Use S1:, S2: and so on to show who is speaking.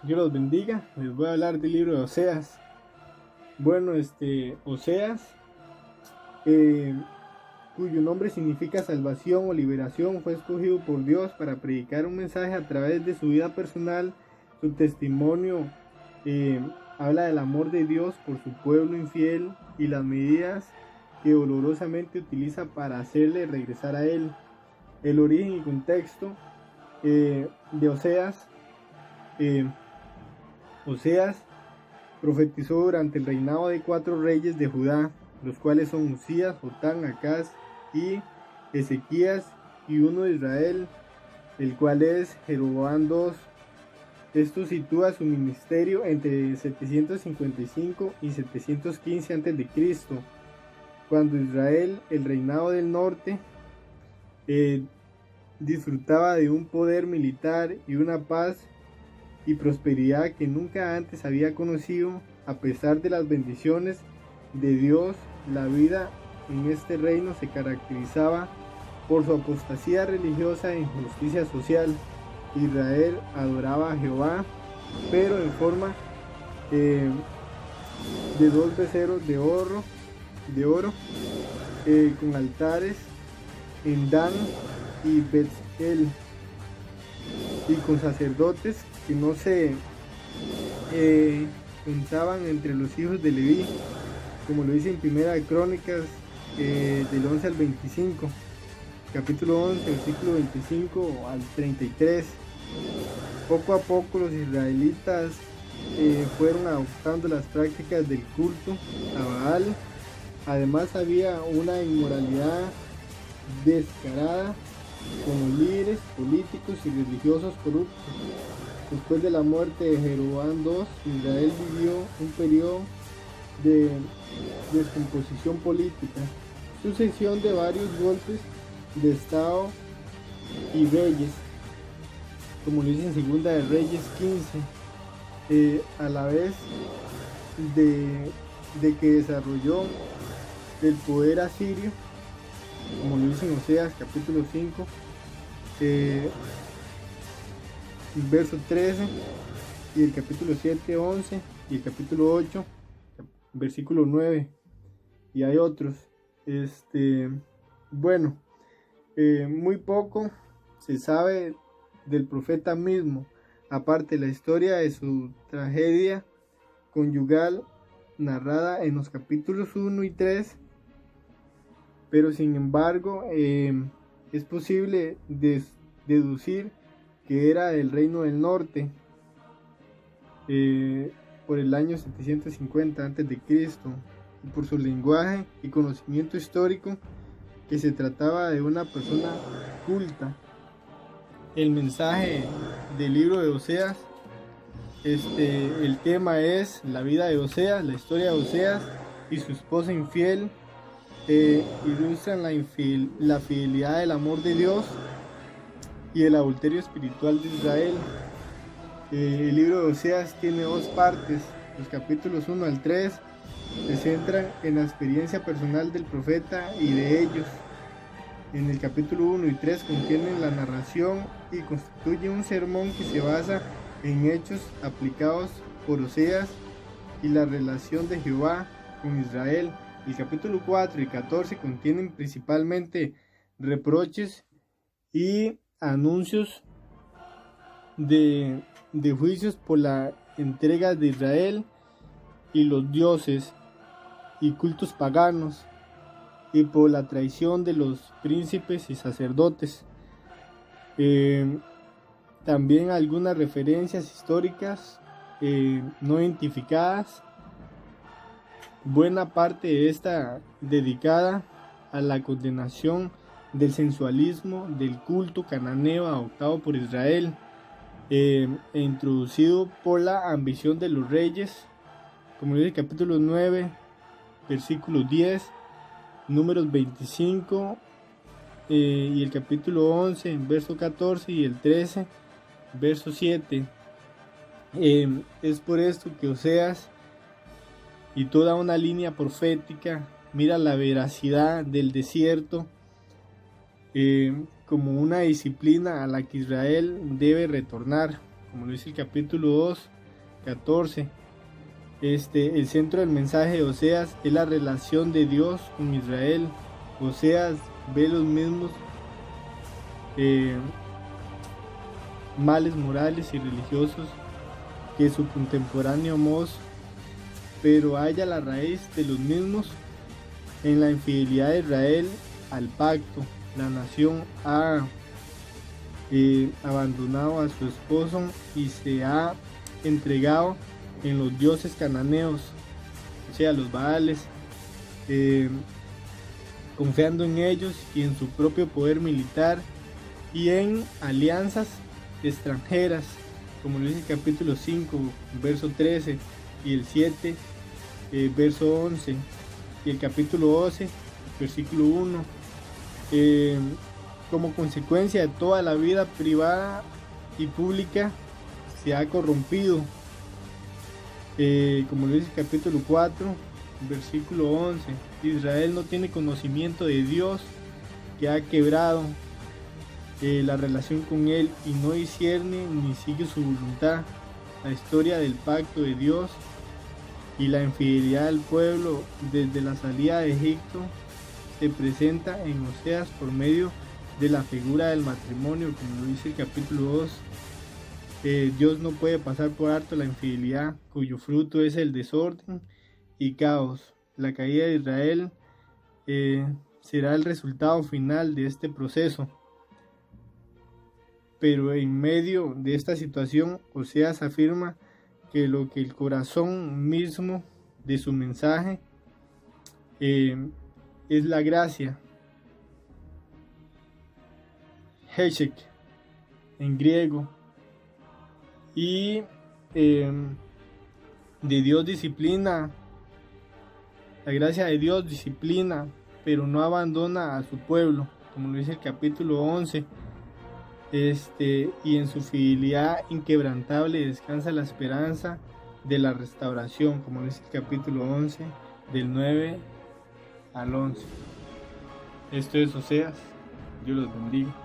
S1: Dios los bendiga. Les voy a hablar del libro de Oseas. Bueno, Oseas, eh, cuyo nombre significa salvación o liberación, fue escogido por Dios para predicar un mensaje a través de su vida personal. Su testimonio eh, habla del amor de Dios por su pueblo infiel y las medidas que dolorosamente utiliza para hacerle regresar a Él. El origen y contexto de Oseas. eh, Oseas profetizó durante el reinado de 4 reyes de Judá, los cuales son Usías, Jotán, Acaz y Ezequías, y uno de Israel, el cual es Jeroboam II. Esto sitúa su ministerio entre 755 y 715 a.C., cuando Israel, el reinado del norte, eh, disfrutaba de un poder militar y una paz y prosperidad que nunca antes había conocido. A pesar de las bendiciones de Dios, la vida en este reino se caracterizaba por su apostasía religiosa e injusticia social. Israel adoraba a Jehová, pero en forma eh, de 2 becerros de oro, con altares en Dan y Betel, y con sacerdotes que no se contaban entre los hijos de Leví, como lo dice en Primera de Crónicas, del 11 al 25, capítulo 11, versículo 25 al 33. Poco a poco los israelitas fueron adoptando las prácticas del culto a Baal. Además había una inmoralidad descarada con los líderes políticos y religiosos corruptos. Después de la muerte de Jeroboam II, Israel vivió un periodo de descomposición política, sucesión de varios golpes de Estado y reyes, como lo dice en Segunda de Reyes 15, a la vez de que desarrolló el poder asirio, como lo dice en Oseas capítulo 5, verso 13, y el capítulo 7, 11, y el capítulo 8, versículo 9, y hay otros. Bueno, muy poco se sabe del profeta mismo, aparte de la historia de su tragedia conyugal narrada en los capítulos 1 y 3, pero sin embargo es posible deducir que era del reino del norte, por el año 750 a.C., y por su lenguaje y conocimiento histórico, que se trataba de una persona culta. El mensaje del libro de Oseas, el tema es la vida de Oseas, la historia de Oseas y su esposa infiel. Ilustran la fidelidad del amor de Dios y el adulterio espiritual de Israel. El libro de Oseas tiene 2 partes. Los capítulos 1 al 3 se centran en la experiencia personal del profeta y de ellos. En el capítulo 1 y 3 contienen la narración y constituye un sermón que se basa en hechos aplicados por Oseas y la relación de Jehová con Israel. El capítulo 4 y 14 contienen principalmente reproches y anuncios de juicios por la entrega de Israel y los dioses y cultos paganos, y por la traición de los príncipes y sacerdotes. También algunas referencias históricas no identificadas. Buena parte de esta dedicada a la condenación del sensualismo, del culto cananeo adoptado por Israel, e introducido por la ambición de los reyes, como dice el capítulo 9, versículo 10, números 25, y el capítulo 11, verso 14, y el 13, verso 7. Es por esto que Oseas y toda una línea profética mira la veracidad del desierto como una disciplina a la que Israel debe retornar. como lo dice el capítulo 2, 14. El centro del mensaje de Oseas es la relación de Dios con Israel. Oseas ve los mismos males morales y religiosos que su contemporáneo Amós, pero halla la raíz de los mismos en la infidelidad de Israel al pacto. La nación ha abandonado a su esposo y se ha entregado en los dioses cananeos, o sea, los Baales, confiando en ellos y en su propio poder militar y en alianzas extranjeras, como lo dice el capítulo 5, verso 13, y el 7, verso 11, y el capítulo 12, versículo 1. Como consecuencia de toda la vida privada y pública se ha corrompido, como lo dice el capítulo 4, versículo 11. Israel no tiene conocimiento de Dios, que ha quebrado la relación con él y no discierne ni sigue su voluntad. La historia del pacto de Dios y la infidelidad del pueblo desde la salida de Egipto se presenta en Oseas por medio de la figura del matrimonio, como lo dice el capítulo 2. Dios no puede pasar por alto la infidelidad, cuyo fruto es el desorden y caos. La caída de Israel será el resultado final de este proceso. Pero en medio de esta situación, Oseas afirma que lo que el corazón mismo de su mensaje es la gracia, Heshek en griego, y de Dios disciplina, la gracia de Dios disciplina, pero no abandona a su pueblo, como lo dice el capítulo 11. Y en su fidelidad inquebrantable descansa la esperanza de la restauración, como dice el capítulo 11, del 9 al 11. Esto es Oseas. Dios los bendiga.